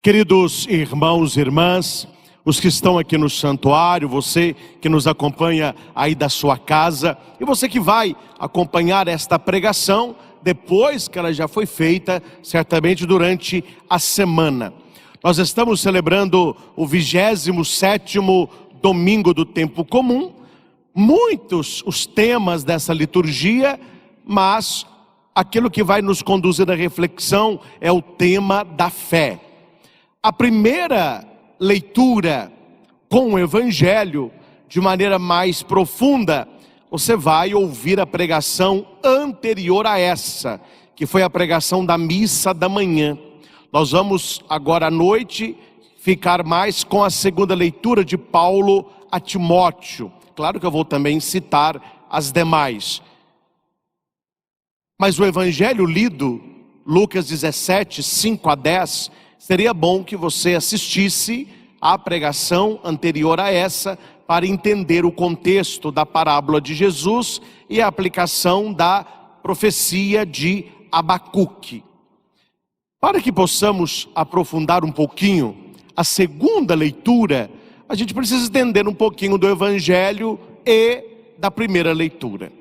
Queridos irmãos e irmãs, os que estão aqui no santuário, você que nos acompanha aí da sua casa, e você que vai acompanhar esta pregação depois que ela já foi feita, certamente durante a semana. Nós estamos celebrando o 27º domingo do tempo comum. Muitos os temas dessa liturgia, mas aquilo que vai nos conduzir à reflexão é o tema da fé. A primeira leitura com o Evangelho, de maneira mais profunda, você vai ouvir a pregação anterior a essa, que foi a pregação da missa da manhã. Nós vamos agora à noite ficar mais com a segunda leitura de Paulo a Timóteo. Claro que eu vou também citar as demais. Mas o Evangelho lido, Lucas 17, 5 a 10, seria bom que você assistisse à pregação anterior a essa para entender o contexto da parábola de Jesus e a aplicação da profecia de Abacuque. Para que possamos aprofundar um pouquinho a segunda leitura, a gente precisa entender um pouquinho do Evangelho e da primeira leitura.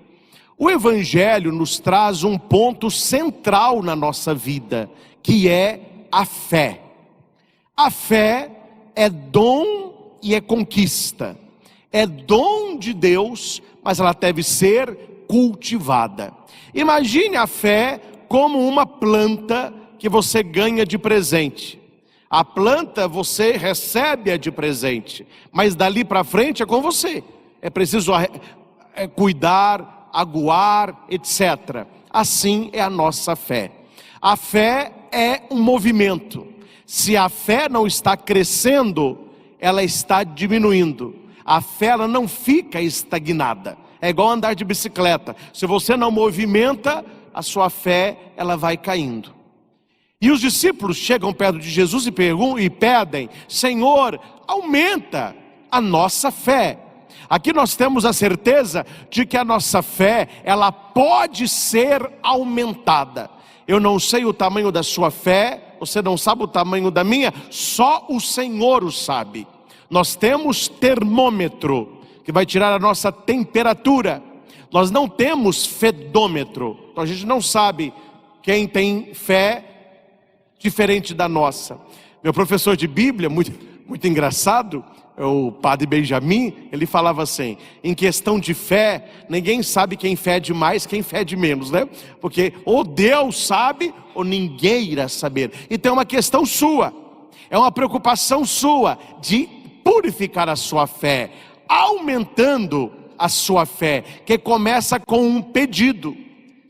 O Evangelho nos traz um ponto central na nossa vida, que é a fé. A fé é dom e é conquista. É dom de Deus, mas ela deve ser cultivada. Imagine a fé como uma planta que você ganha de presente. A planta você recebe de presente, mas dali para frente é com você. É preciso cuidar, aguar, etc. Assim é a nossa fé. A fé é um movimento. Se a fé não está crescendo, ela está diminuindo. A fé ela não fica estagnada. É igual andar de bicicleta. Se você não movimenta, a sua fé ela vai caindo. E os discípulos chegam perto de Jesus e pedem: Senhor, aumenta a nossa fé. Aqui nós temos a certeza de que a nossa fé ela pode ser aumentada. Eu não sei o tamanho da sua fé, você não sabe o tamanho da minha, só o Senhor o sabe. Nós temos termômetro, que vai tirar a nossa temperatura. Nós não temos fedômetro, então a gente não sabe quem tem fé diferente da nossa. Meu professor de Bíblia, muito engraçado, o padre Benjamin, ele falava assim: em questão de fé, ninguém sabe quem fede mais, quem fede menos, né? Porque ou Deus sabe, ou ninguém irá saber. Então é uma questão sua, é uma preocupação sua de purificar a sua fé, aumentando a sua fé, que começa com um pedido: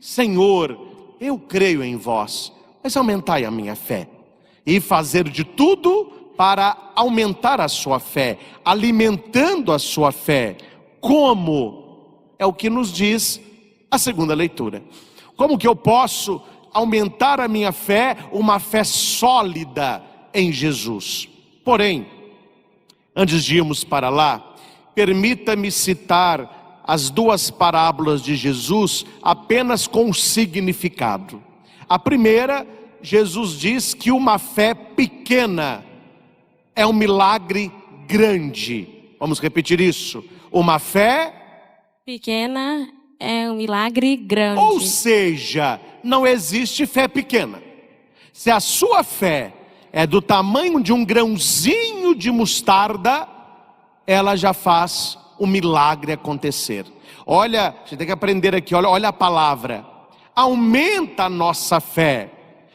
Senhor, eu creio em vós, mas aumentai a minha fé. E fazer de tudo para aumentar a sua fé, alimentando a sua fé. Como? É o que nos diz a segunda leitura. Como que eu posso aumentar a minha fé, uma fé sólida em Jesus? Porém, antes de irmos para lá, permita-me citar as duas parábolas de Jesus apenas com significado. A primeira, Jesus diz que uma fé pequena é um milagre grande. Vamos repetir isso. Uma fé pequena é um milagre grande. Ou seja, não existe fé pequena. Se a sua fé é do tamanho de um grãozinho de mostarda, ela já faz o milagre acontecer. Olha, você tem que aprender aqui, olha a palavra. Aumenta a nossa fé.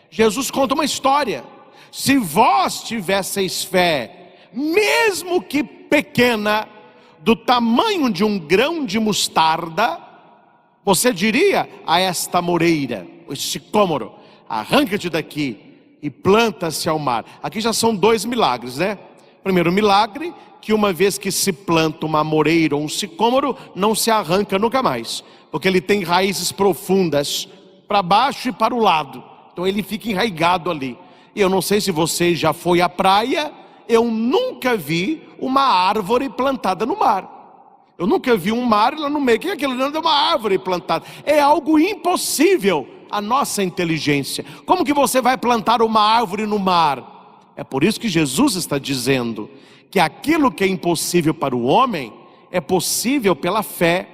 Jesus conta uma história. Se vós tivesseis fé, mesmo que pequena, do tamanho de um grão de mostarda, você diria a esta moreira, este sicômoro: arranca-te daqui e planta-se ao mar. Aqui já são dois milagres, né? Primeiro milagre, que uma vez que se planta uma moreira ou um sicômoro, não se arranca nunca mais, porque ele tem raízes profundas para baixo e para o lado, então ele fica enraizado ali. E eu não sei se você já foi à praia, eu nunca vi uma árvore plantada no mar. Eu nunca vi um mar lá no meio. O que é aquilo? Não é uma árvore plantada. É algo impossível à nossa inteligência. Como que você vai plantar uma árvore no mar? É por isso que Jesus está dizendo que aquilo que é impossível para o homem é possível pela fé.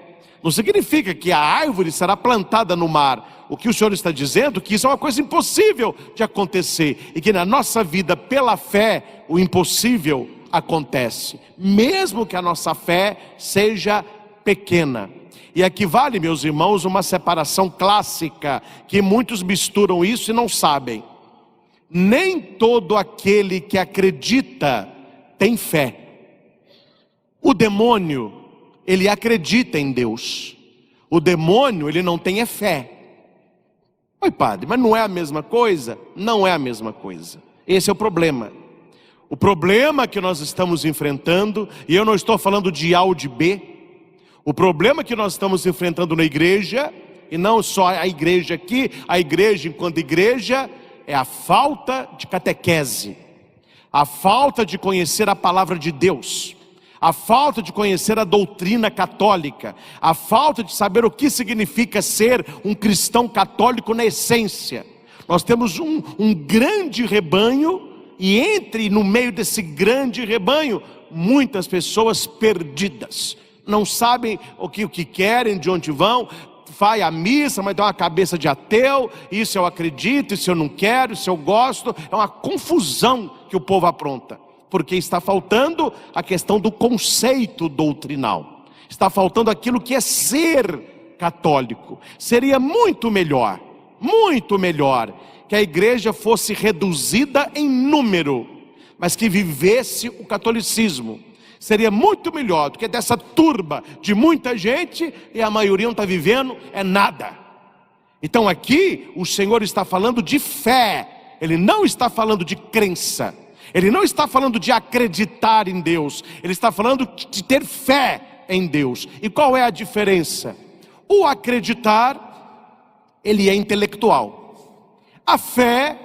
Não significa que a árvore será plantada no mar. O que o Senhor está dizendo é que isso é uma coisa impossível de acontecer, e que na nossa vida, pela fé, o impossível acontece, mesmo que a nossa fé seja pequena. E aqui vale, meus irmãos, uma separação clássica, que muitos misturam isso e não sabem. Nem todo aquele que acredita tem fé. O demônio, ele acredita em Deus. O demônio, ele não tem fé. Oi, padre, mas não é a mesma coisa? Não é a mesma coisa. Esse é o problema. O problema que nós estamos enfrentando, e eu não estou falando de A ou de B, o problema que nós estamos enfrentando na igreja, e não só a igreja aqui, a igreja enquanto igreja, é a falta de catequese, a falta de conhecer a palavra de Deus, a falta de conhecer a doutrina católica, a falta de saber o que significa ser um cristão católico na essência. Nós temos um grande rebanho, e no meio desse grande rebanho, muitas pessoas perdidas, não sabem o que querem, de onde vão. Vai à missa, mas dá uma cabeça de ateu, isso eu acredito, isso eu não quero, isso eu gosto. É uma confusão que o povo apronta, porque está faltando a questão do conceito doutrinal, está faltando aquilo que é ser católico. Seria muito melhor que a igreja fosse reduzida em número, mas que vivesse o catolicismo. Seria muito melhor do que dessa turba de muita gente, e a maioria não está vivendo nada. Então aqui o Senhor está falando de fé, Ele não está falando de crença, Ele não está falando de acreditar em Deus, Ele está falando de ter fé em Deus. E qual é a diferença? O acreditar, ele é intelectual. A fé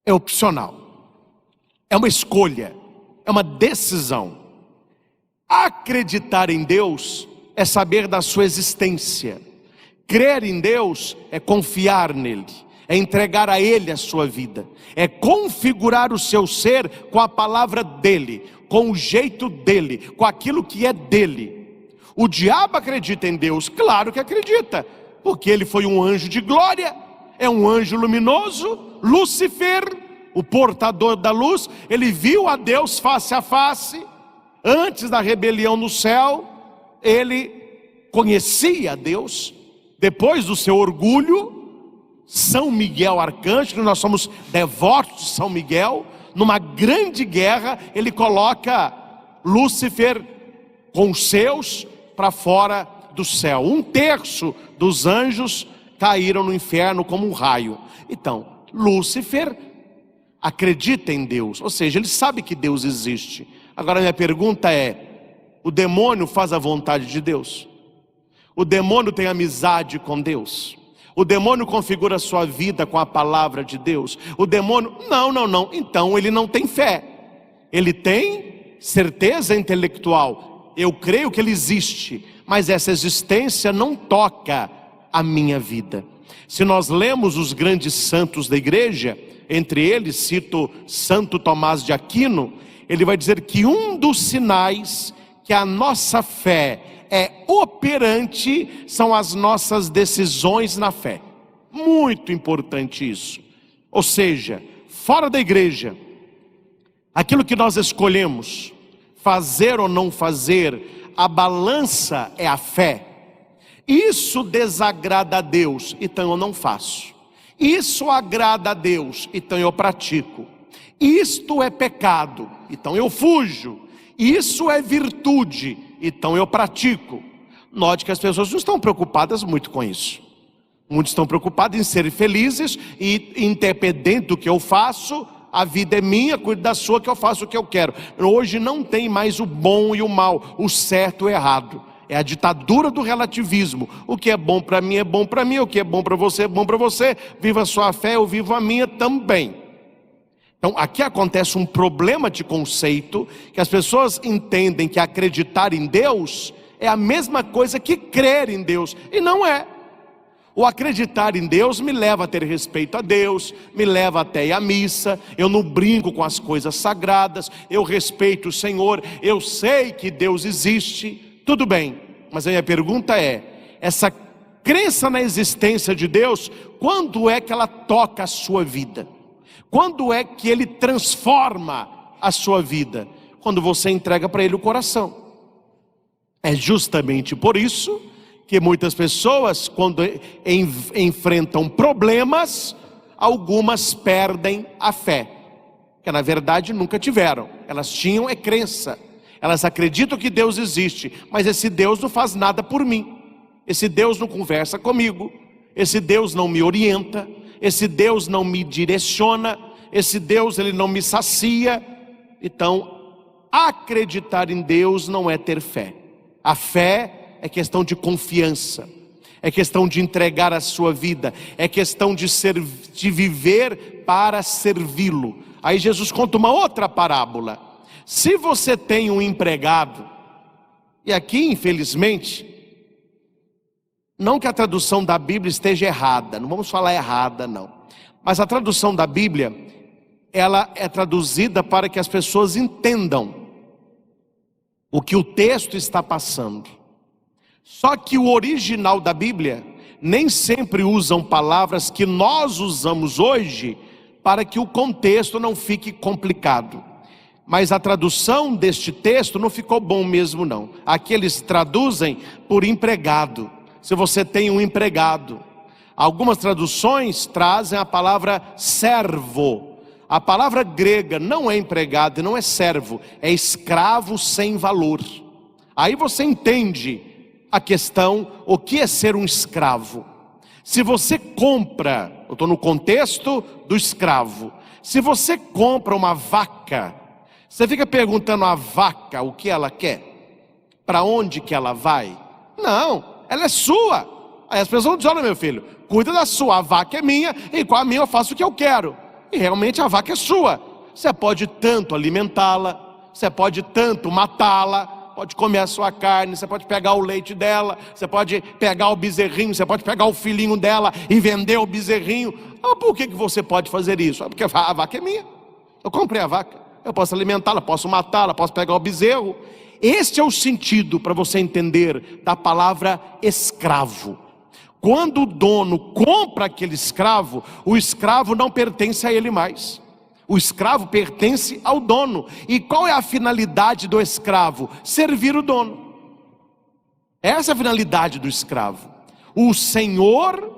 é opcional, é uma escolha, é uma decisão. Acreditar em Deus é saber da sua existência. Crer em Deus é confiar nele, é entregar a Ele a sua vida, é configurar o seu ser com a palavra dele, com o jeito dele, com aquilo que é dele. O diabo acredita em Deus? Claro que acredita, porque ele foi um anjo de glória, é um anjo luminoso. Lúcifer, o portador da luz, ele viu a Deus face a face. Antes da rebelião no céu, ele conhecia a Deus. Depois do seu orgulho, São Miguel Arcanjo, nós somos devotos de São Miguel, numa grande guerra, ele coloca Lúcifer com os seus para fora do céu. 1/3 dos anjos caíram no inferno como um raio. Então, Lúcifer acredita em Deus, ou seja, ele sabe que Deus existe. Agora minha pergunta é: o demônio faz a vontade de Deus? O demônio tem amizade com Deus? O demônio configura a sua vida com a palavra de Deus? O demônio, não, então ele não tem fé. Ele tem certeza intelectual, eu creio que ele existe, mas essa existência não toca a minha vida. Se nós lemos os grandes santos da igreja, entre eles cito Santo Tomás de Aquino, ele vai dizer que um dos sinais que a nossa fé é operante são as nossas decisões na fé. Muito importante isso. Ou seja, fora da igreja, aquilo que nós escolhemos fazer ou não fazer, a balança é a fé. Isso desagrada a Deus, então eu não faço. Isso agrada a Deus, então eu pratico. Isto é pecado, então eu fujo. Isso é virtude, então eu pratico. Note que as pessoas não estão preocupadas muito com isso. Muitos estão preocupados em serem felizes e, independente do que eu faço, a vida é minha, cuido da sua, que eu faço o que eu quero. Hoje não tem mais o bom e o mal, o certo e o errado. É a ditadura do relativismo. O que é bom para mim é bom para mim, o que é bom para você é bom para você. Viva a sua fé, eu vivo a minha também. Então aqui acontece um problema de conceito, que as pessoas entendem que acreditar em Deus é a mesma coisa que crer em Deus, e não é. O acreditar em Deus me leva a ter respeito a Deus, me leva até ir à missa, eu não brinco com as coisas sagradas, eu respeito o Senhor, eu sei que Deus existe, tudo bem. Mas a minha pergunta é, essa crença na existência de Deus, quando é que ela toca a sua vida? Quando é que Ele transforma a sua vida? Quando você entrega para Ele o coração. É justamente por isso que muitas pessoas, quando enfrentam problemas, algumas perdem a fé, que na verdade nunca tiveram. Elas tinham crença, elas acreditam que Deus existe, mas esse Deus não faz nada por mim, esse Deus não conversa comigo, esse Deus não me orienta, esse Deus não me direciona, esse Deus ele não me sacia. Então, acreditar em Deus não é ter fé. A fé é questão de confiança, é questão de entregar a sua vida, é questão de viver para servi-lo. Aí Jesus conta uma outra parábola. Se você tem um empregado, e aqui infelizmente, não que a tradução da Bíblia esteja errada, não vamos falar errada não, mas a tradução da Bíblia, ela é traduzida para que as pessoas entendam o que o texto está passando. Só que o original da Bíblia nem sempre usam palavras que nós usamos hoje para que o contexto não fique complicado. Mas a tradução deste texto não ficou bom mesmo não. Aqui eles traduzem por empregado. Se você tem um empregado. Algumas traduções trazem a palavra servo. A palavra grega não é empregado e não é servo, é escravo sem valor. Aí você entende a questão, o que é ser um escravo. Se você compra, eu estou no contexto do escravo, se você compra uma vaca, você fica perguntando a vaca o que ela quer, para onde que ela vai? Não, ela é sua. Aí as pessoas dizem, olha meu filho, cuida da sua, a vaca é minha, e com a minha eu faço o que eu quero. E realmente a vaca é sua. Você pode tanto alimentá-la, você pode tanto matá-la, pode comer a sua carne, você pode pegar o leite dela, você pode pegar o bezerrinho, você pode pegar o filhinho dela e vender o bezerrinho. Ah, por que você pode fazer isso? Porque a vaca é minha, eu comprei a vaca, eu posso alimentá-la, posso matá-la, posso pegar o bezerro. Este é o sentido, para você entender, da palavra escravo. Quando o dono compra aquele escravo, o escravo não pertence a ele mais. O escravo pertence ao dono. E qual é a finalidade do escravo? Servir o dono. Essa é a finalidade do escravo. O senhor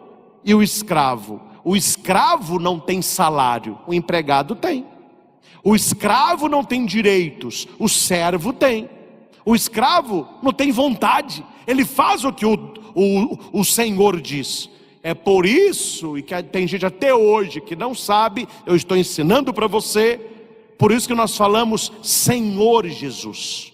e o escravo. O escravo não tem salário, o empregado tem. O escravo não tem direitos, o servo tem. O escravo não tem vontade, ele faz o que o senhor diz. É por isso, e que tem gente até hoje que não sabe, eu estou ensinando para você, por isso que nós falamos Senhor Jesus.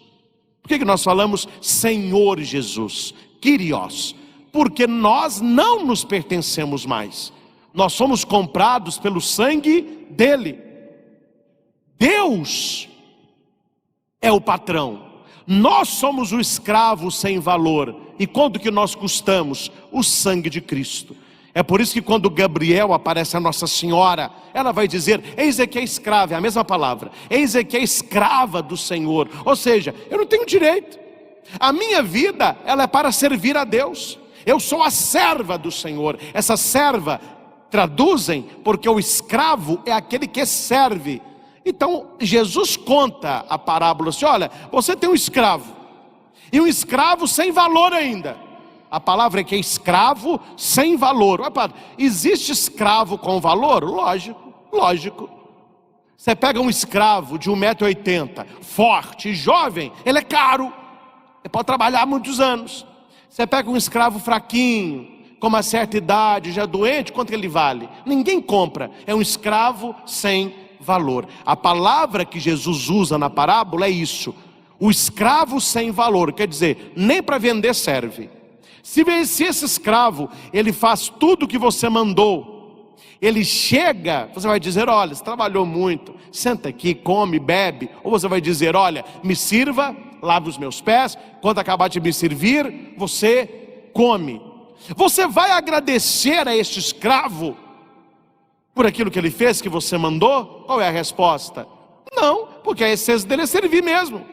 Por que nós falamos Senhor Jesus? Kyrios. Porque nós não nos pertencemos mais, nós somos comprados pelo sangue dele. Deus é o patrão, nós somos o escravo sem valor. E quanto que nós custamos? O sangue de Cristo. É por isso que quando Gabriel aparece a Nossa Senhora, ela vai dizer, eis aqui a escrava, é a mesma palavra, eis aqui a escrava do Senhor. Ou seja, eu não tenho direito, a minha vida ela é para servir a Deus, eu sou a serva do Senhor. Essa serva, traduzem, porque o escravo é aquele que serve. Então Jesus conta a parábola assim, olha, você tem um escravo, e um escravo sem valor ainda. A palavra é que é escravo sem valor. Existe escravo com valor? Lógico, lógico. Você pega um escravo de 1,80 m, forte, jovem, ele é caro, ele pode trabalhar muitos anos. Você pega um escravo fraquinho, com uma certa idade, já doente, quanto que ele vale? Ninguém compra, é um escravo sem valor. A palavra que Jesus usa na parábola é isso, o escravo sem valor, quer dizer, nem para vender serve. Se esse escravo, ele faz tudo o que você mandou, ele chega, você vai dizer, olha, você trabalhou muito, senta aqui, come, bebe. Ou você vai dizer, olha, me sirva, lave os meus pés, quando acabar de me servir, você come. Você vai agradecer a este escravo por aquilo que ele fez, que você mandou? Qual é a resposta? Não, porque a essência dele é servir mesmo.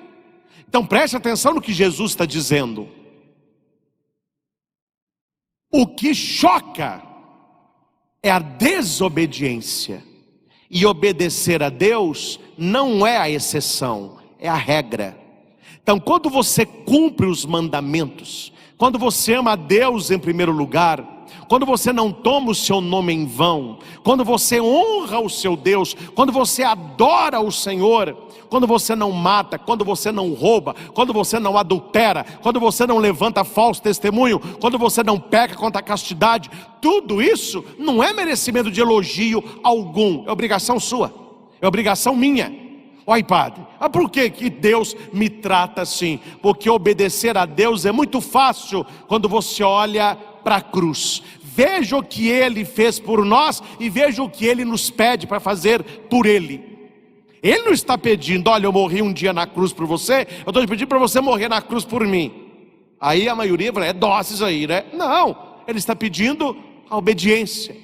Então preste atenção no que Jesus está dizendo. O que choca é a desobediência. E obedecer a Deus não é a exceção, é a regra. Então quando você cumpre os mandamentos, quando você ama a Deus em primeiro lugar, quando você não toma o seu nome em vão, quando você honra o seu Deus, quando você adora o Senhor, quando você não mata, quando você não rouba, quando você não adultera, quando você não levanta falso testemunho, quando você não peca contra a castidade, tudo isso não é merecimento de elogio algum, é obrigação sua, é obrigação minha. Oi, padre, por que Deus me trata assim? Porque obedecer a Deus é muito fácil quando você olha para a cruz. Veja o que Ele fez por nós e veja o que Ele nos pede para fazer por Ele. Ele não está pedindo, olha, eu morri um dia na cruz por você, eu estou te pedindo para você morrer na cruz por mim. Aí a maioria fala, é dóceis aí, né? Não, Ele está pedindo a obediência.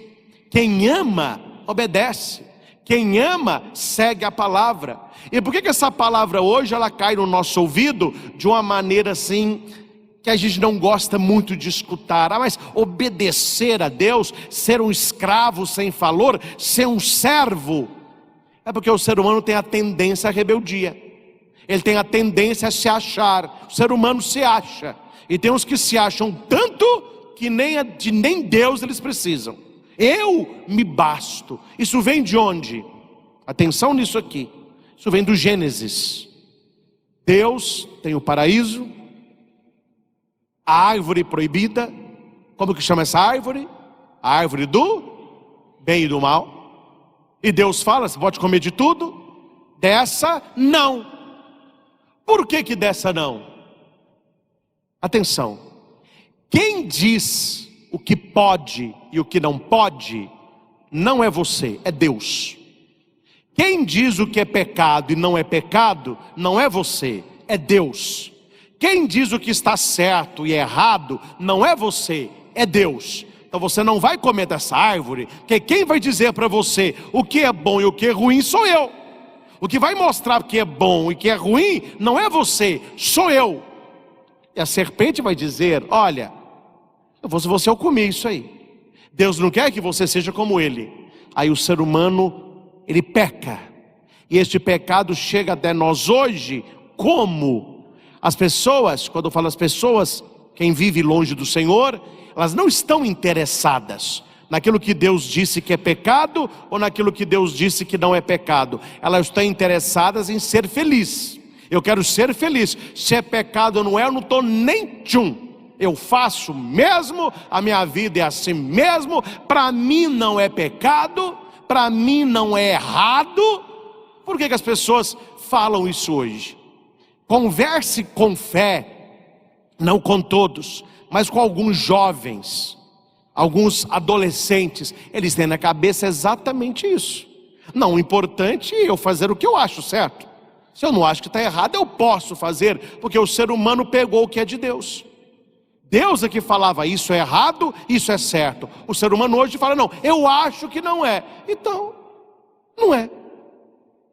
Quem ama, obedece. Quem ama, segue a palavra. E por que essa palavra hoje, ela cai no nosso ouvido de uma maneira assim, que a gente não gosta muito de escutar? Mas obedecer a Deus, ser um escravo sem valor, ser um servo, é porque o ser humano tem a tendência à rebeldia. Ele tem a tendência a se achar. O ser humano se acha. E tem uns que se acham tanto que nem Deus eles precisam. Eu me basto. Isso vem de onde? Atenção nisso aqui. Isso vem do Gênesis. Deus tem o paraíso, a árvore proibida. Como que chama essa árvore? A árvore do bem e do mal. E Deus fala, você pode comer de tudo, dessa não. Por que dessa não? Atenção. Quem diz o que pode e o que não pode, não é você, é Deus. Quem diz o que é pecado e não é pecado, não é você, é Deus. Quem diz o que está certo e errado, não é você, é Deus. Então você não vai comer dessa árvore, porque quem vai dizer para você o que é bom e o que é ruim sou eu. O que vai mostrar o que é bom e o que é ruim não é você, sou eu. E a serpente vai dizer, olha, se você eu comi isso aí. Deus não quer que você seja como ele. Aí o ser humano, ele peca. E este pecado chega até nós hoje como? As pessoas, quando eu falo as pessoas, quem vive longe do Senhor, elas não estão interessadas naquilo que Deus disse que é pecado ou naquilo que Deus disse que não é pecado. Elas estão interessadas em ser feliz. Eu quero ser feliz. Se é pecado ou não é, eu não estou nem tchum. Eu faço mesmo, a minha vida é assim mesmo. Para mim não é pecado, para mim não é errado. Por que as pessoas falam isso hoje? Converse com fé, não com todos, mas com alguns jovens, alguns adolescentes. Eles têm na cabeça exatamente isso. Não, o importante é eu fazer o que eu acho certo. Se eu não acho que está errado, eu posso fazer, porque o ser humano pegou o que é de Deus. Deus é que falava, isso é errado, isso é certo. O ser humano hoje fala, não, eu acho que não é. Então, não é.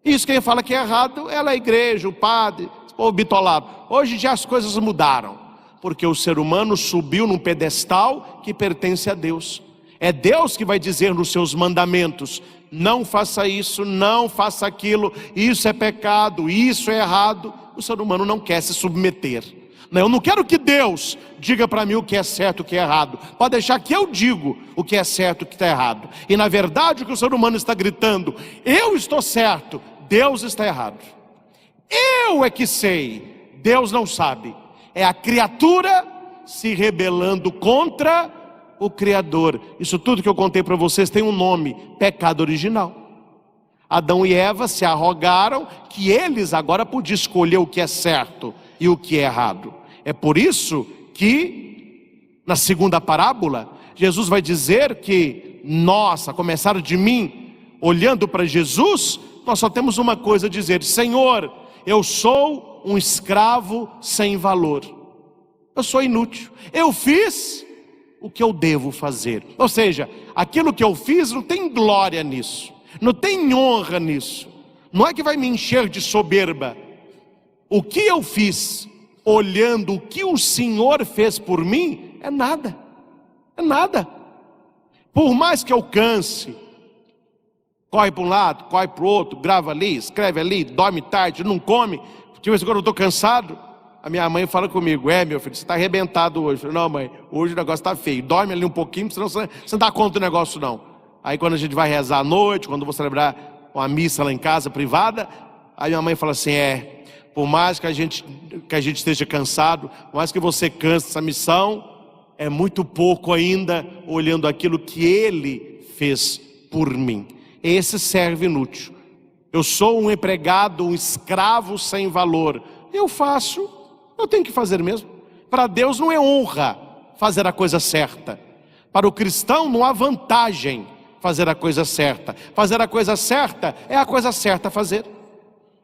Isso quem fala que é errado é a igreja, o padre, o bitolado. Hoje já as coisas mudaram, porque o ser humano subiu num pedestal que pertence a Deus. É Deus que vai dizer nos seus mandamentos, não faça isso, não faça aquilo, isso é pecado, isso é errado. O ser humano não quer se submeter. Eu não quero que Deus diga para mim o que é certo e o que é errado. Pode deixar que eu digo o que é certo e o que está errado. E na verdade o que o ser humano está gritando, eu estou certo, Deus está errado. Eu é que sei, Deus não sabe. É a criatura se rebelando contra o Criador. Isso tudo que eu contei para vocês tem um nome, pecado original. Adão e Eva se arrogaram que eles agora podiam escolher o que é certo e o que é errado. É por isso que na segunda parábola Jesus vai dizer que nós, a começar de mim, olhando para Jesus, nós só temos uma coisa a dizer: Senhor, eu sou um escravo sem valor, eu sou inútil, eu fiz o que eu devo fazer. Ou seja, aquilo que eu fiz não tem glória nisso, não tem honra nisso, não é que vai me encher de soberba. O que eu fiz, olhando o que o Senhor fez por mim, é nada, é nada. Por mais que eu canse, corre para um lado, corre para o outro, grava ali, escreve ali, dorme tarde, não come. Tipo assim, quando eu estou cansado, a minha mãe fala comigo: meu filho, você está arrebentado hoje. Eu falei: não, mãe, hoje o negócio está feio, dorme ali um pouquinho, senão você não dá conta do negócio não. Aí quando a gente vai rezar à noite, quando eu vou celebrar uma missa lá em casa, privada, aí minha mãe fala assim: por mais que a gente esteja cansado, por mais que você canse essa missão, é muito pouco ainda, olhando aquilo que Ele fez por mim. Esse servo inútil. Eu sou um empregado, um escravo sem valor. Eu faço, eu tenho que fazer mesmo. Para Deus não é honra fazer a coisa certa. Para o cristão não há vantagem fazer a coisa certa. Fazer a coisa certa é a coisa certa a fazer.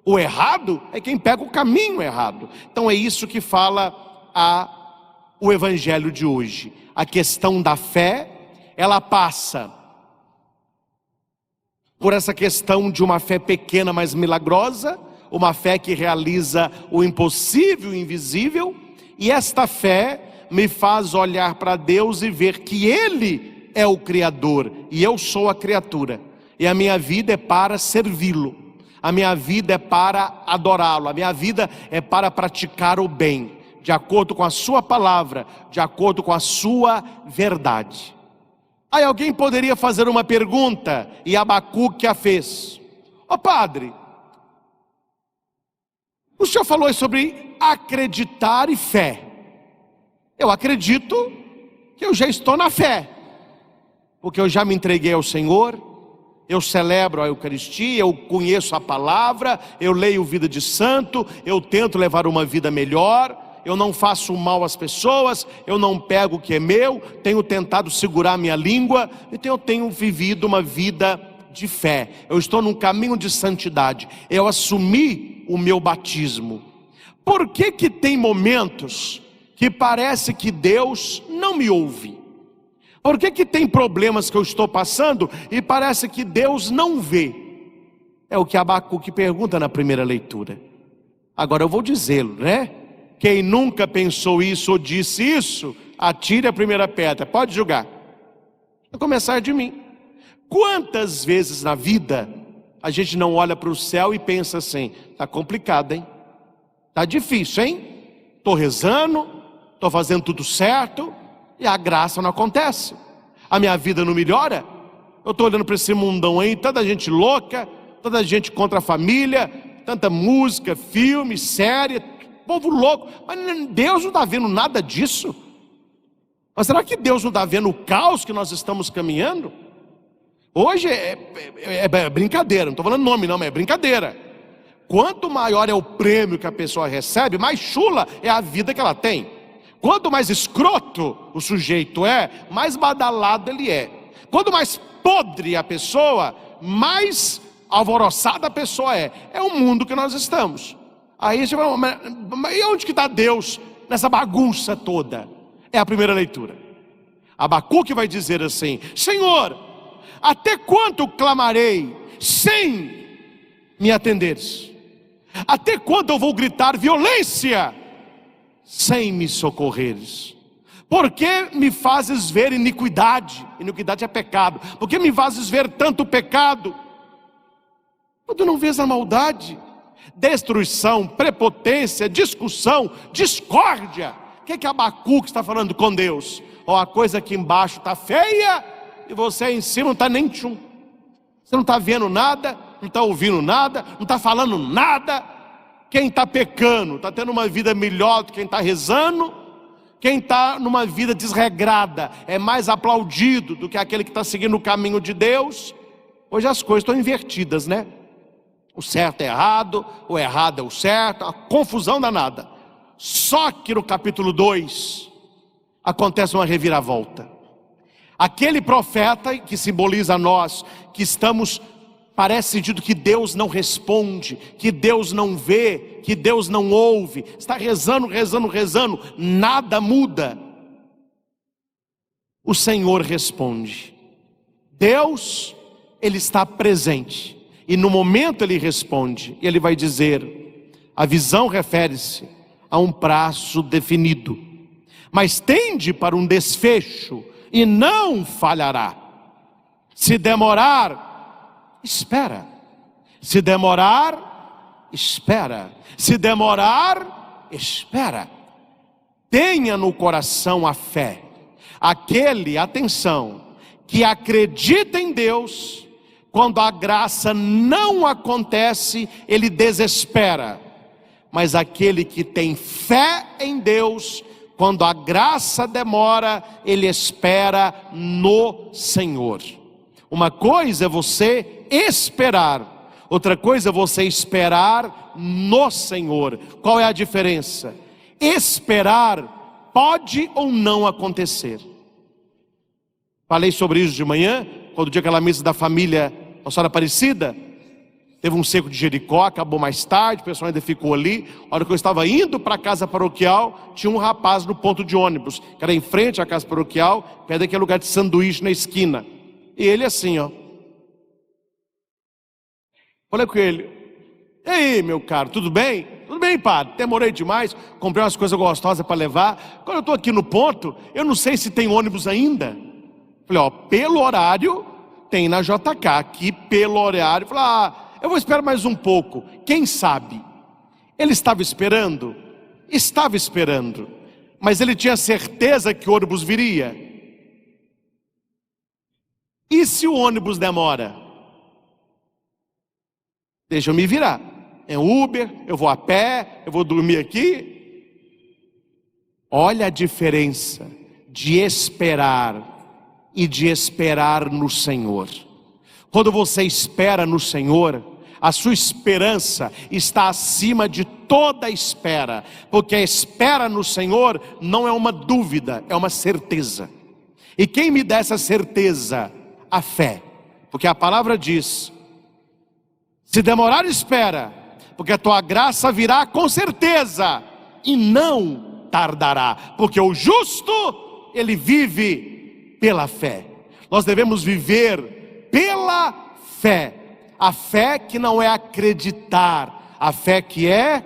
O errado é quem pega o caminho errado. Então é isso que fala o evangelho de hoje. A questão da fé, ela passa por essa questão de uma fé pequena, mas milagrosa, uma fé que realiza o impossível, o invisível, e esta fé me faz olhar para Deus e ver que Ele é o Criador, e eu sou a criatura, e a minha vida é para servi-lo, a minha vida é para adorá-lo, a minha vida é para praticar o bem, de acordo com a sua palavra, de acordo com a sua verdade. Aí alguém poderia fazer uma pergunta, e Abacuque a fez: padre, o senhor falou sobre acreditar e fé. Eu acredito que eu já estou na fé, porque eu já me entreguei ao Senhor, eu celebro a Eucaristia, eu conheço a palavra, eu leio Vida de Santo, eu tento levar uma vida melhor, eu não faço mal às pessoas, eu não pego o que é meu, tenho tentado segurar minha língua, então eu tenho vivido uma vida de fé, eu estou num caminho de santidade, eu assumi o meu batismo. Por que tem momentos que parece que Deus não me ouve? Por que tem problemas que eu estou passando e parece que Deus não vê? É o que Abacuque pergunta na primeira leitura. Agora eu vou dizê-lo, né? Quem nunca pensou isso ou disse isso, atire a primeira pedra. Pode julgar. A começar de mim. Quantas vezes na vida a gente não olha para o céu e pensa assim: tá complicado, hein? Tá difícil, hein? Tô rezando, tô fazendo tudo certo e a graça não acontece. A minha vida não melhora. Eu tô olhando para esse mundão aí, tanta gente louca, tanta gente contra a família, tanta música, filme, série, povo louco, mas Deus não está vendo nada disso? Mas será que Deus não está vendo o caos que nós estamos caminhando? Hoje é brincadeira, não estou falando nome não, mas é brincadeira. Quanto maior é o prêmio que a pessoa recebe, mais chula é a vida que ela tem. Quanto mais escroto o sujeito é, mais badalado ele é. Quanto mais podre a pessoa, mais alvoroçada a pessoa é. É o mundo que nós estamos. Aí você fala: mas e onde que está Deus nessa bagunça toda? É a primeira leitura. Abacuque vai dizer assim: Senhor, até quanto clamarei sem me atenderes? Até quando eu vou gritar violência sem me socorreres? Por que me fazes ver iniquidade? Iniquidade é pecado. Por que me fazes ver tanto pecado? Quando não vês a maldade, destruição, prepotência, discussão, discórdia. O que Abacuque está falando com Deus? A coisa aqui embaixo está feia e você aí em cima não está nem tchum. Você não está vendo nada, não está ouvindo nada, não está falando nada. Quem está pecando está tendo uma vida melhor do que quem está rezando. Quem está numa vida desregrada é mais aplaudido do que aquele que está seguindo o caminho de Deus. Hoje as coisas estão invertidas, né? O certo é errado, o errado é o certo, a confusão danada. Só que no capítulo 2 acontece uma reviravolta. Aquele profeta que simboliza nós, que estamos, parece sentido que Deus não responde, que Deus não vê, que Deus não ouve, está rezando, rezando, rezando, nada muda. o Senhor responde. Deus, Ele está presente. E no momento Ele responde. E Ele vai dizer, a visão refere-se a um prazo definido, mas tende para um desfecho e não falhará. Se demorar, espera. Se demorar, espera. Se demorar, espera. Tenha no coração a fé. Aquele, atenção, que acredita em Deus, quando a graça não acontece, ele desespera. Mas aquele que tem fé em Deus, quando a graça demora, ele espera no Senhor. Uma coisa é você esperar, outra coisa é você esperar no Senhor. Qual é a diferença? Esperar pode ou não acontecer. Falei sobre isso de manhã, quando tinha aquela missa da família Nossa Senhora Aparecida. Teve um cerco de Jericó, acabou mais tarde, o pessoal ainda ficou ali. A hora que eu estava indo para a casa paroquial, tinha um rapaz no ponto de ônibus, que era em frente à casa paroquial, perto daquele lugar de sanduíche na esquina. E ele assim, ó. Falei com ele, e aí, meu caro, tudo bem? Tudo bem, padre, demorei demais, comprei umas coisas gostosas para levar. Quando eu estou aqui no ponto, eu não sei se tem ônibus ainda. Falei, ó, pelo horário, tem na JK, aqui pelo horário. Falei, eu vou esperar mais um pouco, quem sabe? Ele estava esperando? Estava esperando, mas ele tinha certeza que o ônibus viria. E se o ônibus demora? Deixa eu me virar, é Uber, eu vou a pé, eu vou dormir aqui. Olha a diferença de esperar e de esperar no Senhor. Quando você espera no Senhor, a sua esperança está acima de toda espera, porque a espera no Senhor não é uma dúvida, é uma certeza. E quem me dá essa certeza? A fé, porque a palavra diz, se demorar espera, porque a tua graça virá com certeza, e não tardará, porque o justo, ele vive pela fé. Nós devemos viver pela fé. A fé que não é acreditar, a fé que é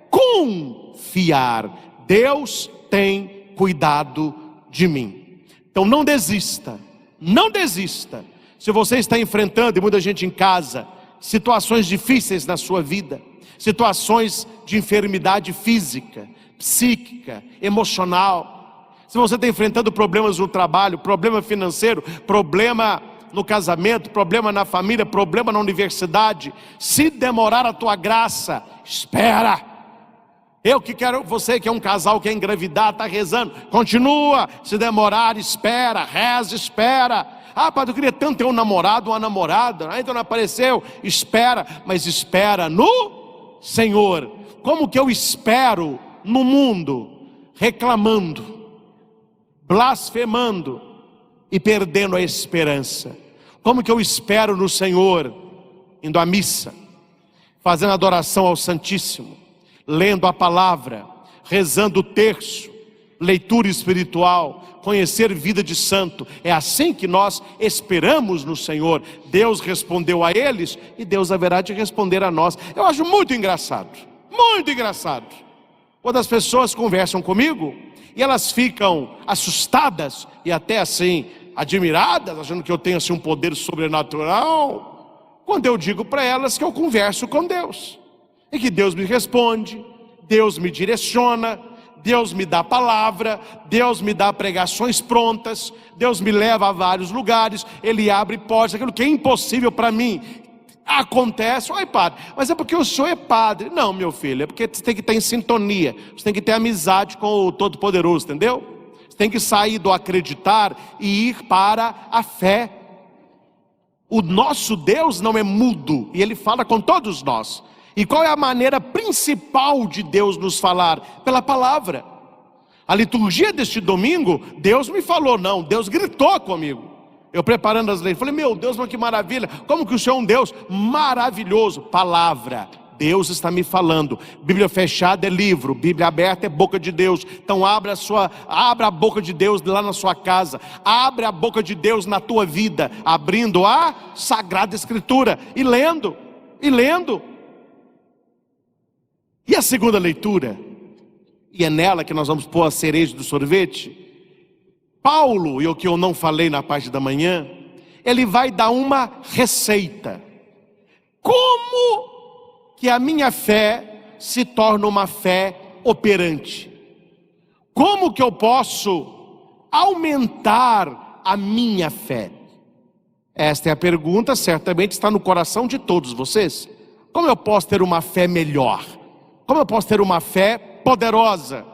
confiar. Deus tem cuidado de mim. Então não desista, não desista. Se você está enfrentando, e muita gente em casa, situações difíceis na sua vida, situações de enfermidade física, psíquica, emocional, se você está enfrentando problemas no trabalho, problema financeiro, problema no casamento, problema na família, problema na universidade, se demorar a tua graça, espera. Eu que quero, você que é um casal, quer engravidar, está rezando, continua. Se demorar, espera, reza, espera. Padre, eu queria tanto ter um namorado, uma namorada, ainda não apareceu. Espera, mas espera no Senhor. Como que eu espero no mundo? Reclamando, blasfemando e perdendo a esperança. Como que eu espero no Senhor? Indo à missa, fazendo adoração ao Santíssimo, lendo a palavra, rezando o terço, leitura espiritual, conhecer vida de santo. É assim que nós esperamos no Senhor. Deus respondeu a eles e Deus haverá de responder a nós. Eu acho muito engraçado, muito engraçado, quando as pessoas conversam comigo e elas ficam assustadas e até assim admiradas, achando que eu tenho assim um poder sobrenatural, quando eu digo para elas que eu converso com Deus, e que Deus me responde, Deus me direciona, Deus me dá palavra, Deus me dá pregações prontas, Deus me leva a vários lugares, Ele abre portas, aquilo que é impossível para mim, acontece. Oi, padre, mas é porque o senhor é padre. Não, meu filho, é porque você tem que estar em sintonia, você tem que ter amizade com o Todo-Poderoso, entendeu? Você tem que sair do acreditar e ir para a fé. O nosso Deus não é mudo, e Ele fala com todos nós. E qual é a maneira principal de Deus nos falar? Pela palavra. A liturgia deste domingo, Deus me falou, não, Deus gritou comigo. Eu preparando as leis, falei, meu Deus, mas que maravilha, como que o Senhor é um Deus maravilhoso? Palavra, Deus está me falando. Bíblia fechada é livro, Bíblia aberta é boca de Deus. Então abra a boca de Deus lá na sua casa, abre a boca de Deus na tua vida, abrindo a Sagrada Escritura e lendo. E a segunda leitura, e é nela que nós vamos pôr a cereja do sorvete. Paulo, e o que eu não falei na parte da manhã, ele vai dar uma receita. Como que a minha fé se torna uma fé operante? Como que eu posso aumentar a minha fé? Esta é a pergunta, certamente está no coração de todos vocês. Como eu posso ter uma fé melhor? Como eu posso ter uma fé poderosa?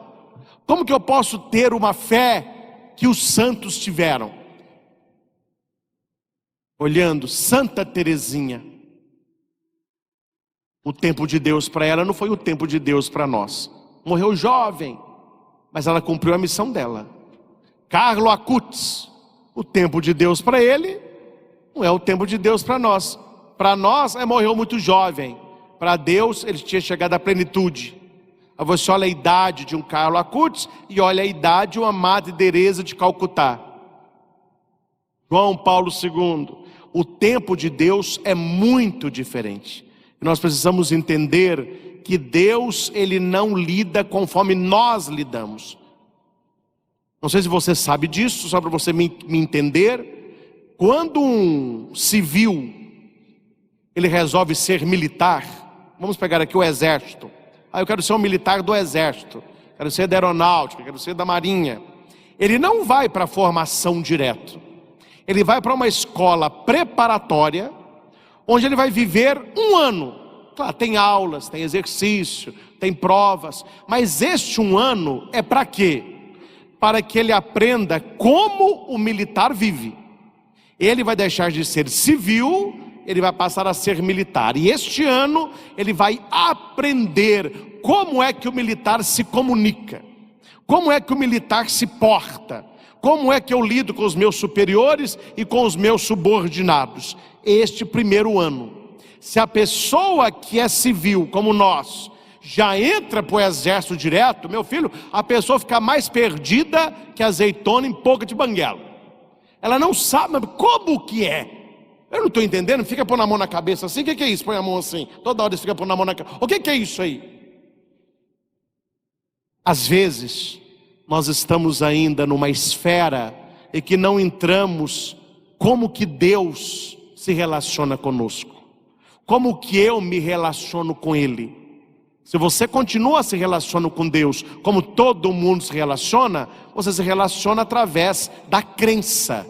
Como que eu posso ter uma fé que os santos tiveram? Olhando Santa Teresinha, o tempo de Deus para ela não foi o tempo de Deus para nós. Morreu jovem, mas ela cumpriu a missão dela. Carlo Acutis, o tempo de Deus para ele não é o tempo de Deus para nós. Para nós, morreu muito jovem. Para Deus, ele tinha chegado à plenitude. Aí você olha a idade de um Carlo Acutis e olha a idade de uma Madre Teresa de Calcutá. João Paulo II. O tempo de Deus é muito diferente. Nós precisamos entender que Deus, ele não lida conforme nós lidamos. Não sei se você sabe disso, só para você me entender. Quando um civil, ele resolve ser militar, vamos pegar aqui o exército. Eu quero ser um militar do exército, quero ser da aeronáutica, quero ser da marinha. Ele não vai para a formação direto. Ele vai para uma escola preparatória, onde ele vai viver um ano. Claro, tem aulas, tem exercício, tem provas, mas este um ano é para quê? Para que ele aprenda como o militar vive. Ele vai deixar de ser civil, ele vai passar a ser militar. E este ano ele vai aprender como é que o militar se comunica, como é que o militar se porta, como é que eu lido com os meus superiores e com os meus subordinados. Este primeiro ano, se a pessoa que é civil como nós já entra para o exército direto, meu filho, a pessoa fica mais perdida que azeitona em boca de banguela. Ela não sabe como que é. Eu não estou entendendo, fica pondo a mão na cabeça assim. O que é isso? Põe a mão assim, toda hora fica pondo a mão na cabeça. O que é isso aí? Às vezes nós estamos ainda numa esfera em que não entramos como que Deus se relaciona conosco, como que eu me relaciono com Ele. Se você continua se relacionando com Deus como todo mundo se relaciona, você se relaciona através da crença.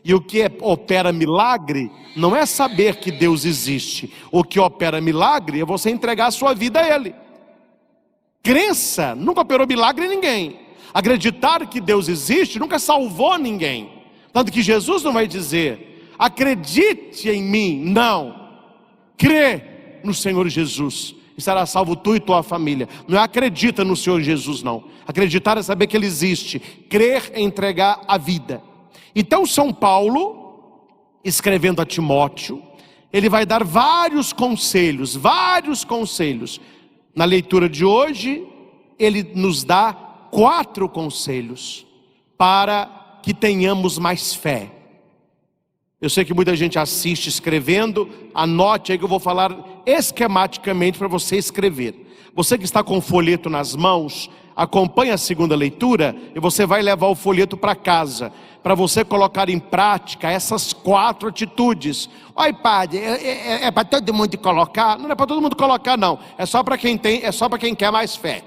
E o que opera milagre não é saber que Deus existe. O que opera milagre é você entregar a sua vida a Ele. Crença nunca operou milagre em ninguém. Acreditar que Deus existe nunca salvou ninguém. Tanto que Jesus não vai dizer: acredite em mim. Não. Crê no Senhor Jesus e será salvo tu e tua família. Não é acredita no Senhor Jesus, não. Acreditar é saber que Ele existe. Crer é entregar a vida. Então São Paulo, escrevendo a Timóteo, ele vai dar vários conselhos. Na leitura de hoje, ele nos dá 4 conselhos para que tenhamos mais fé. Eu sei que muita gente assiste escrevendo, anote aí que eu vou falar esquematicamente para você escrever. Você que está com o folheto nas mãos, acompanhe a segunda leitura e você vai levar o folheto para casa, para você colocar em prática essas 4 atitudes. Oi, padre, é para todo mundo colocar? Não é para todo mundo colocar, não. É só para quem tem, é só para quem quer mais fé.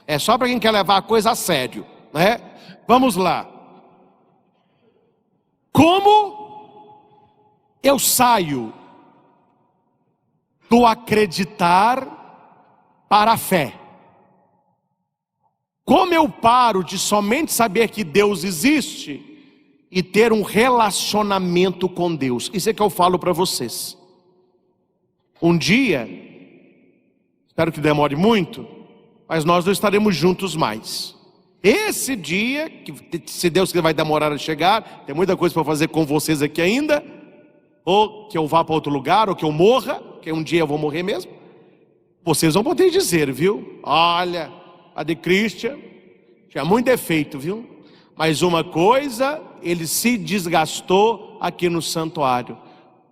É só para quem quer levar a coisa a sério, né? Vamos lá. Como eu saio do acreditar para a fé? Como eu paro de somente saber que Deus existe e ter um relacionamento com Deus? Isso é que eu falo para vocês. Um dia, espero que demore muito, mas nós não estaremos juntos mais. Esse dia, que se Deus quiser vai demorar a chegar, tem muita coisa para fazer com vocês aqui ainda, ou que eu vá para outro lugar, ou que eu morra, que um dia eu vou morrer mesmo. Vocês vão poder dizer, viu? Olha, a de Christian tinha muito defeito, viu? Mas uma coisa, ele se desgastou aqui no santuário.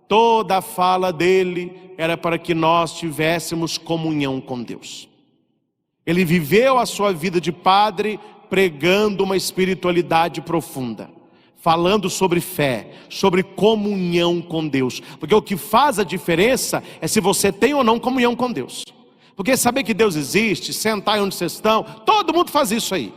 Toda a fala dele era para que nós tivéssemos comunhão com Deus. Ele viveu a sua vida de padre pregando uma espiritualidade profunda, falando sobre fé, sobre comunhão com Deus. Porque o que faz a diferença é se você tem ou não comunhão com Deus. Porque saber que Deus existe, sentar onde vocês estão, todo mundo faz isso aí.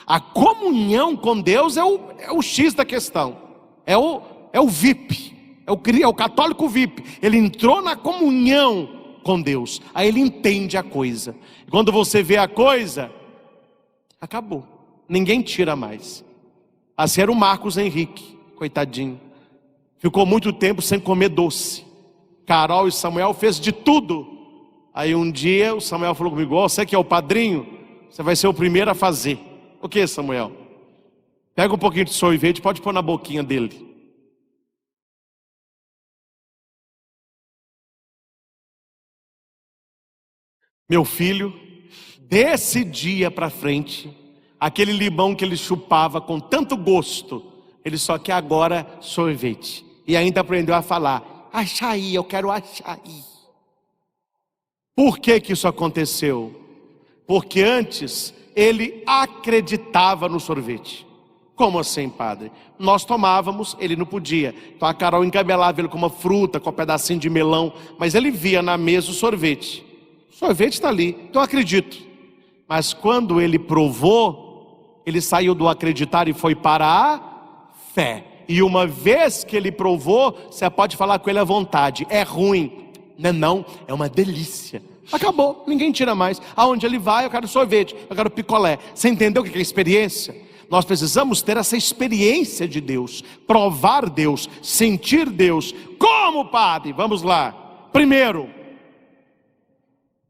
A comunhão com Deus é o X da questão, é o VIP, é o católico VIP. Ele entrou na comunhão com Deus, aí ele entende a coisa. Quando você vê a coisa, acabou, ninguém tira mais. Assim era o Marcos Henrique, coitadinho, ficou muito tempo sem comer doce. Carol e Samuel fez de tudo. Aí um dia o Samuel falou comigo: oh, você que é o padrinho, você vai ser o primeiro a fazer. O que, Samuel? Pega um pouquinho de sorvete, pode pôr na boquinha dele. Meu filho, desse dia para frente, aquele limão que ele chupava com tanto gosto, ele só quer agora sorvete. E ainda aprendeu a falar: açaí, eu quero açaí. Por que que isso aconteceu? Porque antes ele acreditava no sorvete. Como assim, padre? Nós tomávamos, ele não podia. Então a Carol engabelava ele com uma fruta, com um pedacinho de melão, mas ele via na mesa o sorvete. O sorvete está ali, então eu acredito. Mas quando ele provou, ele saiu do acreditar e foi para a fé. E uma vez que ele provou, você pode falar com ele à vontade: é ruim. Não, é uma delícia. Acabou, ninguém tira mais. Aonde ele vai, eu quero sorvete, eu quero picolé. Você entendeu o que é experiência? Nós precisamos ter essa experiência de Deus, provar Deus, sentir Deus. Como, padre? Vamos lá. Primeiro,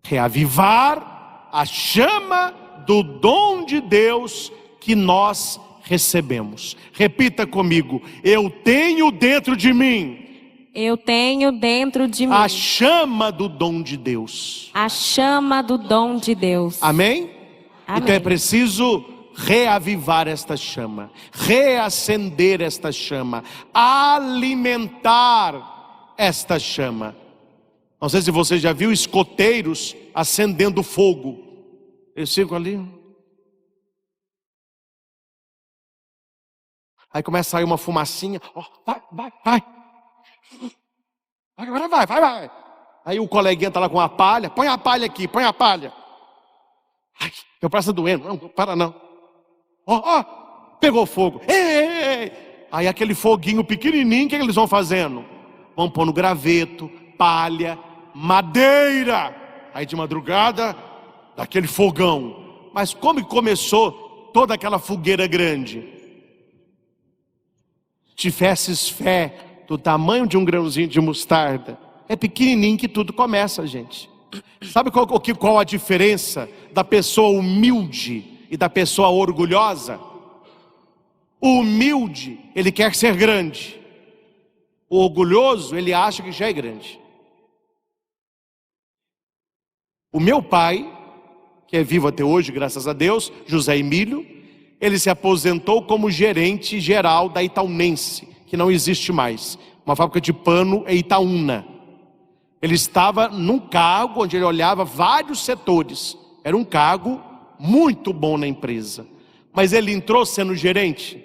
reavivar a chama do dom de Deus que nós recebemos. Repita comigo: eu tenho dentro de mim. Eu tenho dentro de mim A chama do dom de Deus. a chama do dom de Deus. Amém? Amém. Então é preciso reavivar esta chama, reacender esta chama, alimentar esta chama. Não sei se você já viu escoteiros acendendo fogo. Eles ficam ali. Aí começa a sair uma fumacinha. Oh, vai. Agora vai. Aí o coleguinha está lá com a palha. Põe a palha aqui, põe a palha. Ai, meu braço está doendo. Não, para não. Ó, pegou fogo. Ei. Aí aquele foguinho pequenininho, o que eles vão fazendo? Vão pôr no graveto, palha, madeira. Aí de madrugada, daquele fogão. Mas como que começou toda aquela fogueira grande? Tivesses fé do tamanho de um grãozinho de mostarda, é pequenininho que tudo começa, gente. Sabe qual a diferença da pessoa humilde e da pessoa orgulhosa? O humilde, ele quer ser grande. O orgulhoso, ele acha que já é grande. O meu pai, que é vivo até hoje, graças a Deus, José Emílio, ele se aposentou como gerente geral da Itaunense, que não existe mais, uma fábrica de pano em Itaúna. Ele estava num cargo onde ele olhava vários setores. Era um cargo muito bom na empresa. Mas ele entrou sendo gerente?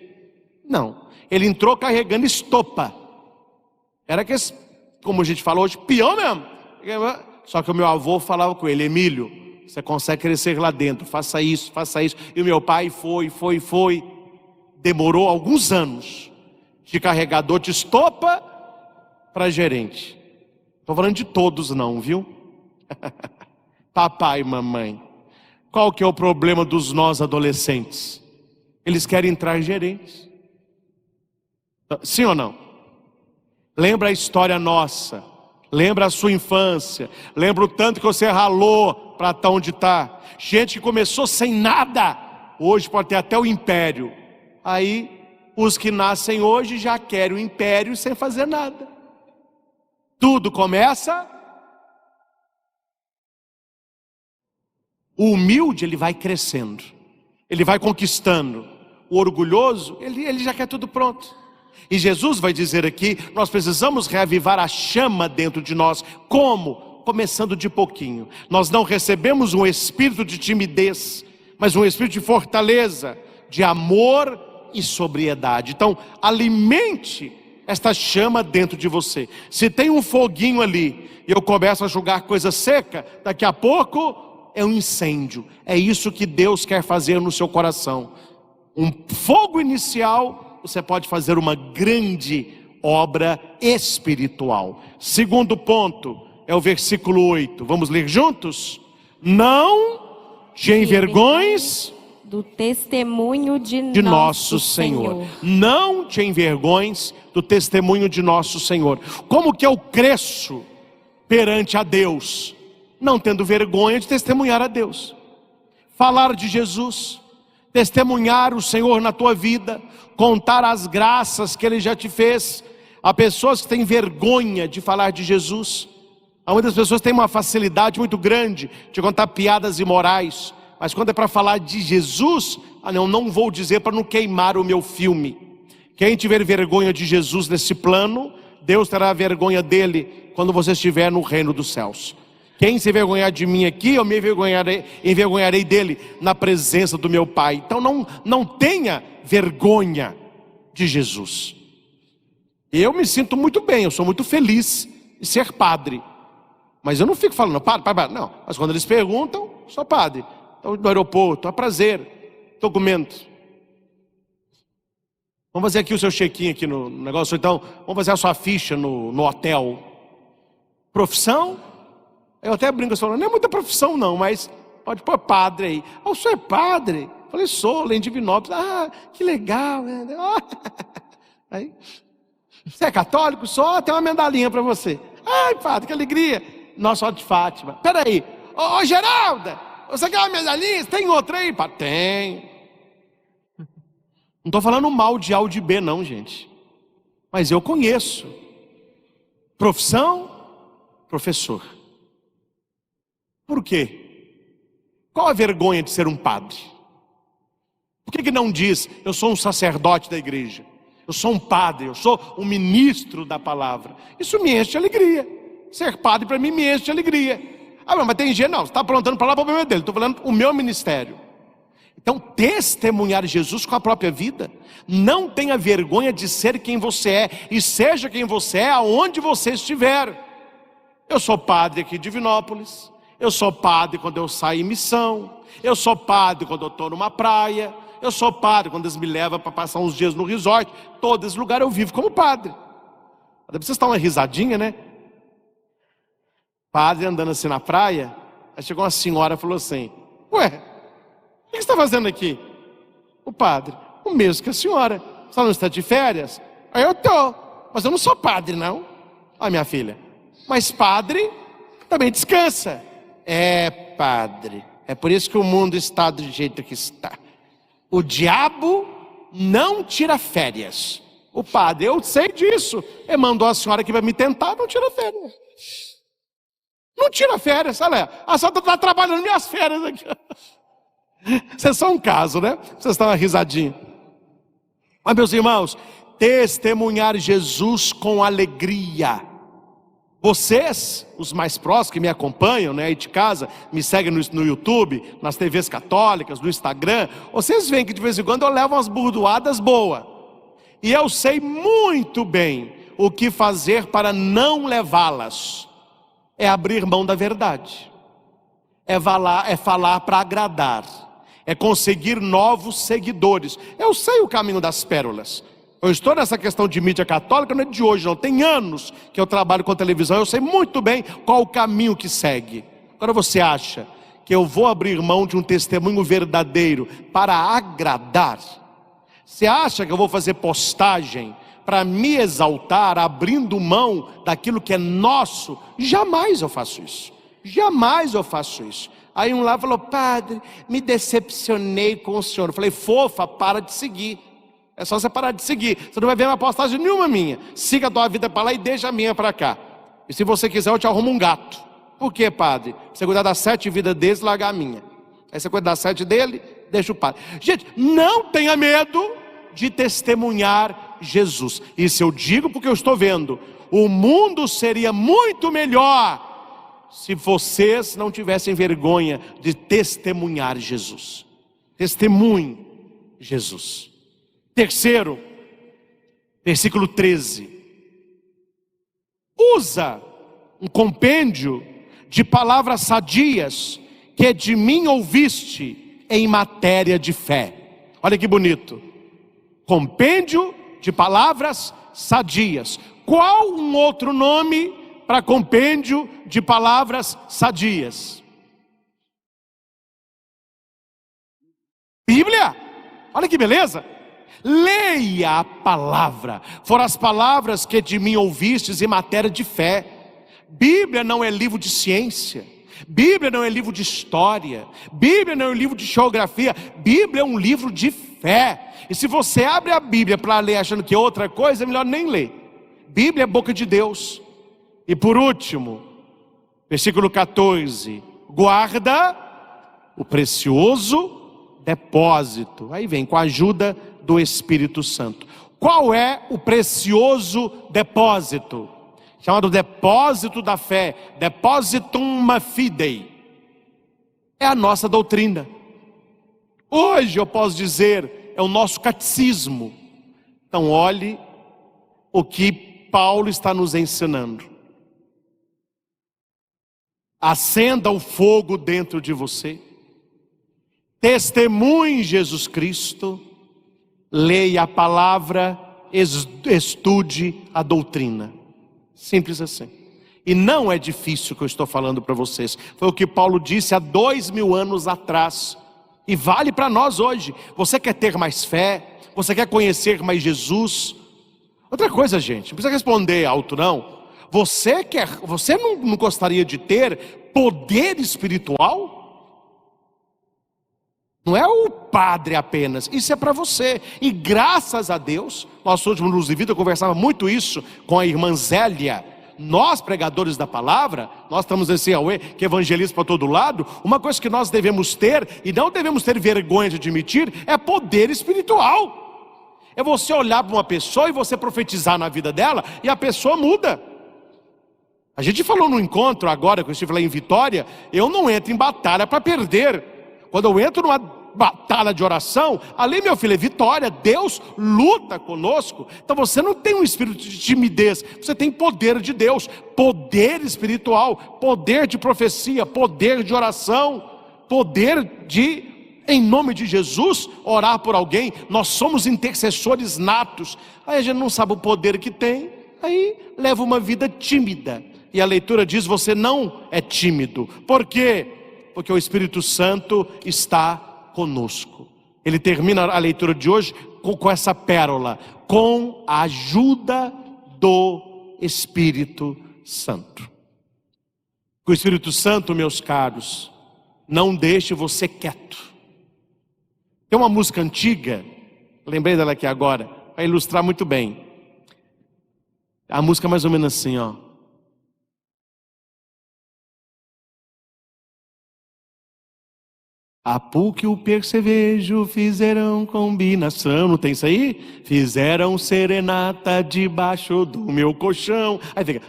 Não, ele entrou carregando estopa. Era que, como a gente falou hoje, peão mesmo. Só que o meu avô falava com ele: Emílio, você consegue crescer lá dentro, faça isso. E o meu pai foi. Demorou alguns anos, de carregador de estopa para gerente. Estou falando de todos não, viu? Papai e mamãe, qual que é o problema dos nós adolescentes? Eles querem entrar gerentes. Sim ou não? Lembra a história nossa, lembra a sua infância, lembra o tanto que você ralou para estar onde está. Gente que começou sem nada, hoje pode ter até o império. Aí os que nascem hoje já querem o império sem fazer nada. Tudo começa O humilde, ele vai crescendo, ele vai conquistando. O orgulhoso, ele já quer tudo pronto. E Jesus vai dizer aqui, nós precisamos reavivar a chama dentro de nós. Como? Começando de pouquinho. Nós não recebemos um espírito de timidez, mas um espírito de fortaleza, de amor e sobriedade. Então, alimente esta chama dentro de você. Se tem um foguinho ali, e eu começo a jogar coisa seca, daqui a pouco é um incêndio. É isso que Deus quer fazer no seu coração. Um fogo inicial, você pode fazer uma grande obra espiritual. Segundo ponto, é o versículo 8. Vamos ler juntos? Não te envergonhes do testemunho de nosso Senhor. Não te envergonhes do testemunho de nosso Senhor. Como que eu cresço perante a Deus? Não tendo vergonha de testemunhar a Deus. Falar de Jesus, testemunhar o Senhor na tua vida, contar as graças que Ele já te fez. Há pessoas que têm vergonha de falar de Jesus. Há muitas pessoas que têm uma facilidade muito grande de contar piadas imorais. Mas quando é para falar de Jesus, não vou dizer para não queimar o meu filme. Quem tiver vergonha de Jesus nesse plano, Deus terá vergonha dele quando você estiver no reino dos céus. Quem se envergonhar de mim aqui, eu me envergonharei dele na presença do meu Pai. Então não tenha vergonha de Jesus. Eu me sinto muito bem, eu sou muito feliz em ser padre. Mas eu não fico falando, padre, não. Mas quando eles perguntam, sou padre. Então, no aeroporto, a prazer, documento. Vamos fazer aqui o seu check-in aqui no negócio. Então, vamos fazer a sua ficha no hotel. Profissão? Eu até brinco, falando, não é muita profissão não, mas pode pôr padre aí. O senhor é padre? Eu falei, sou, lá em Divinópolis. Ah, que legal. Aí, você é católico? Só tem uma medalhinha para você. Ai, padre, que alegria. Nossa, ó de Fátima. Peraí, ô Geralda, você quer uma medalhinha? Tem outra aí? Padre? Tem. Não estou falando mal de A ou de B não, gente. Mas eu conheço. Profissão? Professor. Por quê? Qual a vergonha de ser um padre? Por que não diz, eu sou um sacerdote da igreja, eu sou um padre, eu sou um ministro da palavra? Isso me enche de alegria. Ser padre para mim me enche de alegria. Mas tem gente, não, você está aprontando para lá, para o problema dele. Estou falando o meu ministério. Então, testemunhar Jesus com a própria vida. Não tenha vergonha de ser quem você é, e seja quem você é, aonde você estiver. Eu sou padre aqui de Divinópolis. Eu sou padre quando eu saio em missão. Eu sou padre quando eu estou numa praia. Eu sou padre quando eles me levam para passar uns dias no resort. Todo esse lugar eu vivo como padre. Deve vocês estar uma risadinha, né? Padre andando assim na praia. Aí chegou uma senhora e falou assim, ué, o que você está fazendo aqui? O padre, o mesmo que a senhora. Você não está de férias? Aí eu estou, mas eu não sou padre não. Olha minha filha, mas padre também descansa. É, padre, é por isso que o mundo está do jeito que está. O diabo não tira férias. O padre, eu sei disso. Ele mandou a senhora que vai me tentar, não tira férias. Não tira férias, olha lá. A senhora está trabalhando minhas férias aqui. Vocês são um caso, né? Vocês estão uma risadinha. Mas meus irmãos, testemunhar Jesus com alegria. Vocês, os mais próximos que me acompanham, né, aí de casa, me seguem no YouTube, nas TVs católicas, no Instagram, vocês veem que de vez em quando eu levo umas burdoadas boas. E eu sei muito bem o que fazer para não levá-las. É abrir mão da verdade. É falar para agradar. É conseguir novos seguidores. Eu sei o caminho das pérolas. Eu estou nessa questão de mídia católica, não é de hoje não, tem anos que eu trabalho com televisão, eu sei muito bem qual o caminho que segue. Agora você acha que eu vou abrir mão de um testemunho verdadeiro para agradar? Você acha que eu vou fazer postagem para me exaltar, abrindo mão daquilo que é nosso? Jamais eu faço isso, jamais eu faço isso. Aí um lá falou, padre, me decepcionei com o senhor. Eu falei, fofa, para de seguir. É só você parar de seguir. Você não vai ver uma postagem nenhuma minha. Siga a tua vida para lá e deixa a minha para cá. E se você quiser, eu te arrumo um gato. Por quê, padre? Você cuidar das 7 vidas deles e largar a minha. Aí você cuida da sede dele, deixa o padre. Gente, não tenha medo de testemunhar Jesus. Isso eu digo porque eu estou vendo. O mundo seria muito melhor se vocês não tivessem vergonha de testemunhar Jesus. Testemunhe Jesus. Terceiro, versículo 13. Usa um compêndio de palavras sadias que de mim ouviste em matéria de fé. Olha que bonito. Compêndio de palavras sadias. Qual um outro nome para compêndio de palavras sadias? Bíblia. Olha que beleza. Leia a palavra. Foram as palavras que de mim ouvistes em matéria de fé. Bíblia não é livro de ciência. Bíblia não é livro de história. Bíblia não é um livro de geografia. Bíblia é um livro de fé. E se você abre a Bíblia para ler achando que é outra coisa, é melhor nem ler. Bíblia é boca de Deus. E por último, versículo 14. Guarda o precioso depósito. Aí vem, com a ajuda do Espírito Santo. Qual é o precioso depósito? Chamado depósito da fé, depositum fidei. É a nossa doutrina. Hoje eu posso dizer, é o nosso catecismo. Então olhe o que Paulo está nos ensinando. Acenda o fogo dentro de você. Testemunhe Jesus Cristo. Leia a palavra, estude a doutrina. Simples assim. E não é difícil o que eu estou falando para vocês. Foi o que Paulo disse há 2000 anos atrás. E vale para nós hoje. Você quer ter mais fé? Você quer conhecer mais Jesus? Outra coisa, gente, não precisa responder alto não. Você não gostaria de ter poder espiritual? Não é o padre apenas, isso é para você. E graças a Deus, nosso último Luz de Vida, eu conversava muito isso com a irmã Zélia. Nós, pregadores da palavra, nós estamos assim, que evangelismo para todo lado. Uma coisa que nós devemos ter, e não devemos ter vergonha de admitir, é poder espiritual. É você olhar para uma pessoa e você profetizar na vida dela, e a pessoa muda. A gente falou no encontro agora, que eu estive lá em Vitória, eu não entro em batalha para perder. Quando eu entro numa batalha de oração, ali, meu filho, é vitória. Deus luta conosco. Então você não tem um espírito de timidez, você tem poder de Deus, poder espiritual, poder de profecia, poder de oração, poder de, em nome de Jesus, orar por alguém. Nós somos intercessores natos. Aí a gente não sabe o poder que tem, aí leva uma vida tímida. E a leitura diz, você não é tímido. Por quê? Porque o Espírito Santo está conosco. Ele termina a leitura de hoje com essa pérola: com a ajuda do Espírito Santo. O Espírito Santo, meus caros, não deixe você quieto. Tem uma música antiga, lembrei dela aqui agora, para ilustrar muito bem. A música é mais ou menos assim, ó. A PUC e o percevejo fizeram combinação. Não tem isso aí? Fizeram serenata debaixo do meu colchão. Aí fica,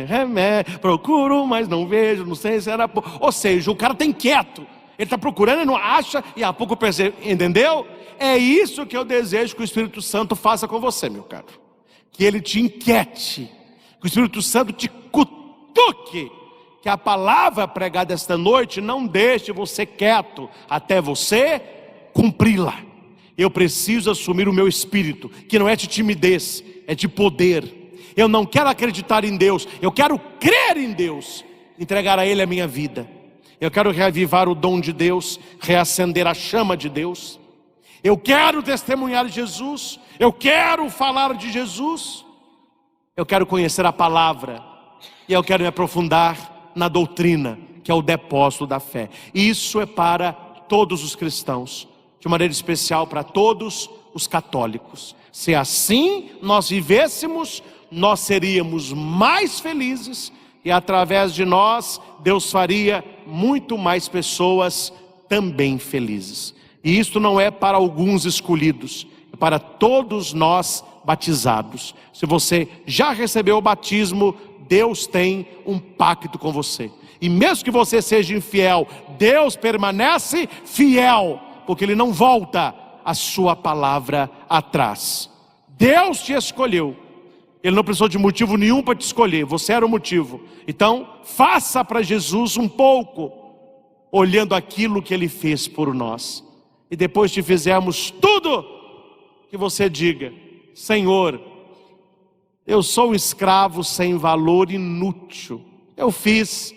remédio, procuro, mas não vejo, não sei se era. Ou seja, o cara tem quieto. Ele está procurando e não acha, e a pouco percebe, entendeu? É isso que eu desejo que o Espírito Santo faça com você, meu caro. Que ele te inquiete, que o Espírito Santo te cutuque. Que a palavra pregada esta noite não deixe você quieto até você cumpri-la. Eu preciso assumir o meu espírito, que não é de timidez, é de poder. Eu não quero acreditar em Deus, eu quero crer em Deus, entregar a Ele a minha vida. Eu quero reavivar o dom de Deus, reacender a chama de Deus. Eu quero testemunhar Jesus, eu quero falar de Jesus. Eu quero conhecer a palavra, e eu quero me aprofundar na doutrina, que é o depósito da fé. Isso é para todos os cristãos, de maneira especial para todos os católicos. Se assim nós vivêssemos, nós seríamos mais felizes, e através de nós, Deus faria muito mais pessoas também felizes. E isto não é para alguns escolhidos, é para todos nós batizados. Se você já recebeu o batismo, Deus tem um pacto com você. E mesmo que você seja infiel, Deus permanece fiel, porque Ele não volta a sua palavra atrás. Deus te escolheu. Ele não precisou de motivo nenhum para te escolher, você era o motivo. Então, faça para Jesus um pouco, olhando aquilo que Ele fez por nós. E depois que fizermos tudo, que você diga: Senhor, eu sou um escravo sem valor, inútil. Eu fiz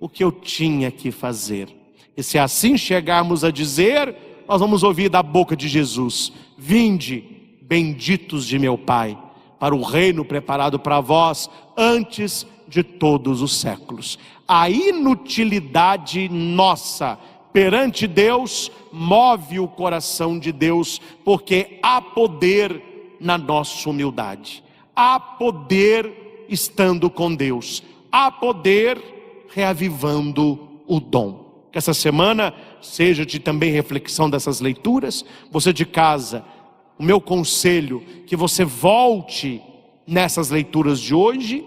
o que eu tinha que fazer. E se assim chegarmos a dizer, nós vamos ouvir da boca de Jesus: vinde, benditos de meu Pai, para o reino preparado para vós antes de todos os séculos. A inutilidade nossa perante Deus move o coração de Deus, porque há poder na nossa humildade, há poder estando com Deus, há poder reavivando o dom. Que essa semana seja de também reflexão dessas leituras. Você de casa, o meu conselho, que você volte nessas leituras de hoje.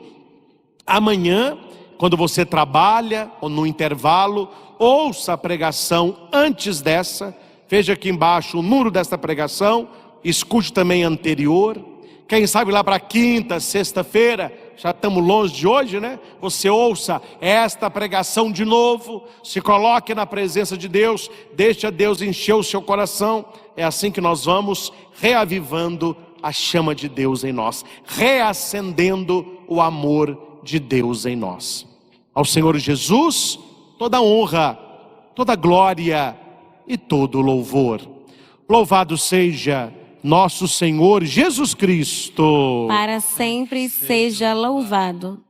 Amanhã, quando você trabalha, ou no intervalo, ouça a pregação antes dessa. Veja aqui embaixo o número desta pregação, escute também a anterior. Quem sabe lá para quinta, sexta-feira, já estamos longe de hoje, né? Você ouça esta pregação de novo, se coloque na presença de Deus, deixe a Deus encher o seu coração. É assim que nós vamos reavivando a chama de Deus em nós, reacendendo o amor de Deus em nós. Ao Senhor Jesus, toda honra, toda glória e todo louvor. Louvado seja nosso Senhor Jesus Cristo. Para sempre seja louvado.